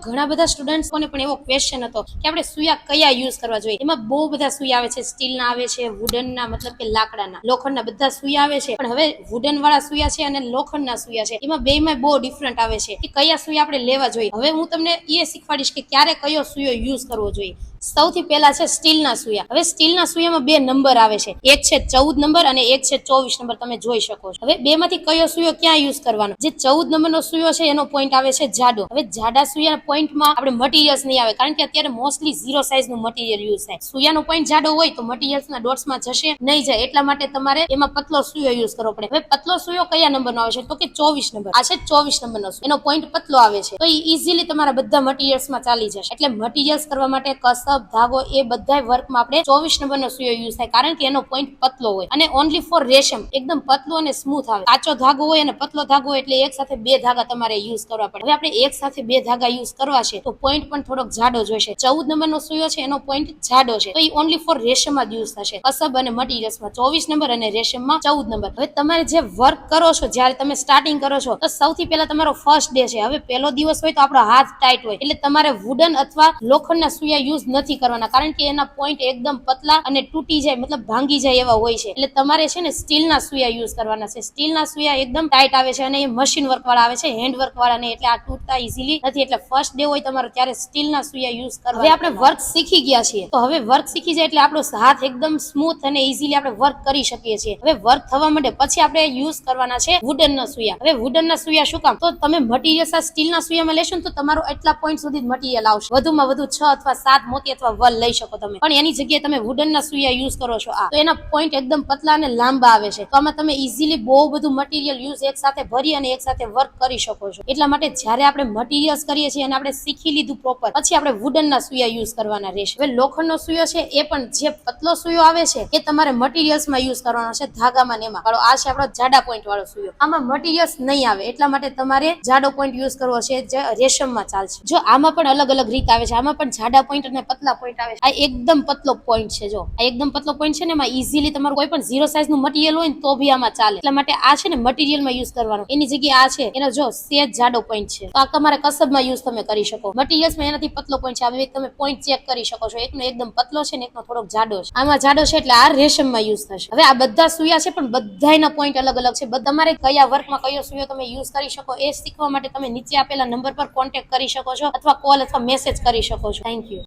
ઘણા બધા સ્ટુડન્ટ્સોને પણ એવો ક્વેશ્ચન હતો કે આપણે સુયા કયા યુઝ કરવા જોઈએ। એમાં બહુ બધા સુયા આવે છે, સ્ટીલના આવે છે, વુડનના મતલબ કે લાકડાના, લોખંડના, બધા સુયા આવે છે। પણ હવે વુડન વાળા સુયા છે અને લોખંડના સુયા છે, એમાં બેમાં બહુ ડિફરન્ટ આવે છે કે કયા સુયા આપણે લેવા જોઈએ। હવે હું તમને એ શીખવાડીશ કે ક્યારે કયો સુયો યુઝ કરવો જોઈએ। સૌથી પહેલા છે સ્ટીલના સુયા। હવે સ્ટીલના સુયામાં બે નંબર આવે છે, એક છે 14 નંબર અને એક છે 24 નંબર, તમે જોઈ શકો છો। હવે બે માંથી કયો સુયો ક્યાં યુઝ કરવાનો? જે 14 નંબરનો સુયો છે એનો પોઈન્ટ આવે છે જાડો। હવે જાડા સુયાના પોઈન્ટમાં આપણે મટીરિયલ્સ નહીં આવે, કારણ કે અત્યારે મોસ્ટલી 0 સાઈઝનું મટીરિયલ યુઝ થાય। સુયાનો પોઈન્ટ જાડો હોય તો મટીરિયલ્સના ડોટ્સમાં જશે નહીં જાય, એટલા માટે તમારે એમાં પતલો સુયો યુઝ કરવો પડે। હવે પતલો સુયો કયા નંબરનો આવે છે? તો કે 24 નંબર। આ છે 24 નંબરનો સુયો, એનો પોઈન્ટ પતલો આવે છે, તો એ ઇઝીલી તમારા બધા મટીરિયલ્સમાં ચાલી જશે। એટલે મટીરિયલ્સ કરવા માટે કસબ, ધાગો, એ બધા વર્કમાં આપણે 24 નંબરનો સુયો યુઝ થાય, કારણ કે એનો પોઈન્ટ પતલો હોય અને ઓનલી ફોર રેશમ એકદમ પતલો અને સ્મૂથ આવે। કાચો ધાગો હોય અને પતલો ધાગો હોય એટલે એક સાથે બે ધાગા તમારે યુઝ કરવા પડે। હવે આપણે એક સાથે બે ધાગા યુઝ કરવા છે તો પોઈન્ટ પણ થોડોક જાડો જોઈશે। 14 નંબરનો સુયો છે એનો પોઈન્ટ જાડો છે, તો એ ઓનલી ફોર રેશમમાં જ યુઝ થશે, કસબ અને મટીરિયલ્સમાં 24 નંબર અને રેશમમાં 14 નંબર। હવે તમારે જે વર્ક કરો છો, જ્યારે તમે સ્ટાર્ટિંગ કરો છો તો સૌથી પહેલા તમારો ફર્સ્ટ ડે છે। હવે પહેલો દિવસ હોય તો આપણો હાથ ટાઈટ હોય, એટલે તમારે વુડન અથવા લોખંડના સુયા યુઝ નથી કરવાના, કારણ કે એના પોઈન્ટ એકદમ પતલા અને તૂટી જાય, મતલબ ભાંગી જાય એવા હોય છે। એટલે તમારે છે ને સ્ટીલના સુયા યુઝ કરવાના છે। સ્ટીલના સુયા એકદમ ટાઈટ આવે છે અને એ મશીન વર્ક વાળા આવે છે, હેન્ડ વર્ક વાળા નહીં, એટલે આ તૂટતા ઇઝીલી નથી। એટલે ફર્સ્ટ ડે હોય તમારો ત્યારે સ્ટીલના સુયા યુઝ કરવા। હવે આપણે વર્ક શીખી ગયા છીએ, તો હવે વર્ક શીખી જાય એટલે આપણો હાથ એકદમ સ્મૂથ અને ઇઝીલી આપણે વર્ક કરી શકીએ છીએ। હવે વર્ક થવા માટે પછી આપણે યુઝ કરવાના છે વુડનના સુયા। હવે વુડનના સુયા શું કામ? તો તમે મટીરિયલ આ સ્ટીલના સુયામાં લેશો ને તો તમારો એટલા પોઈન્ટ સુધી મટીરિયલ આવશે, વધુમાં વધુ 6 અથવા 7 મોતી અથવા વલ લઈ શકો તમે, પણ એની જગ્યાએ તમે વુડનના સુયા યુઝ કરો છો તો એના પોઈન્ટ એકદમ પતલા અને લાંબા આવે છે, તો આમાં તમે ઇઝીલી બહુ બધું મટીરિયલ યુઝ એક સાથે ભરી અને એક સાથે વર્ક કરી શકો છો। એટલા માટે જ્યારે આપણે મટીરિયલ્સ કરીએ છીએ અને આપણે શીખી લીધું પ્રોપર, પછી આપણે વુડનના સુયા યુઝ કરવાના રહેશે। હવે લોખંડનો સુયો છે એ પણ જે પતલો સુયો આવે છે એ તમારે મટીરિયલ્સમાં યુઝ કરવાનો છે, ધાગામાં ને એમાં। આ છે આપણો જાડા પોઈન્ટ વાળો સુયો, આમાં મટીરિયલ્સ નહીં આવે, એટલા માટે તમારે જાડો પોઈન્ટ યુઝ કરવો છે જે રેશમમાં ચાલશે। જો આમાં પણ અલગ અલગ રીત આવે છે, આમાં પણ જાડા પોઈન્ટ અને પતલા પોઈન્ટ આવે છે। આ એકદમ પતલો પોઈન્ટ છે, જો આ એકદમ પતલો પોઈન્ટ છે ને, એમાં ઇઝીલી તમારું કોઈ પણ 0 સાઈઝનું મટીરિયલ હોય ને તો બી આમાં ચાલે। એટલા માટે આ છે ને મટીરિયલમાં યુઝ કરવાનો, એની જગ્યાએ આ છે એનો જો સેજ જાડો પોઈન્ટ છે, તો આ તમારે કસબમાં યુઝ તમે કરી શકો। મટીરિયલ્સમાં એનાથી પતલો પોઈન્ટ છે, આ તમે પોઈન્ટ ચેક કરી શકો છો, એકનો એકદમ પતલો છે ને એકનો થોડોક જાડો છે। આમાં જાડો છે એટલે આ રેશમમાં યુઝ થશે। હવે આ બધા સુયા છે પણ બધાના પોઈન્ટ અલગ અલગ છે, તમારે કયા વર્કમાં કયો સુયો તમે યુઝ કરી શકો એ શીખવા માટે તમે નીચે આપેલા નંબર પર કોન્ટેક્ટ કરી શકો છો, અથવા કોલ અથવા મેસેજ કરી શકો છો। Thank you.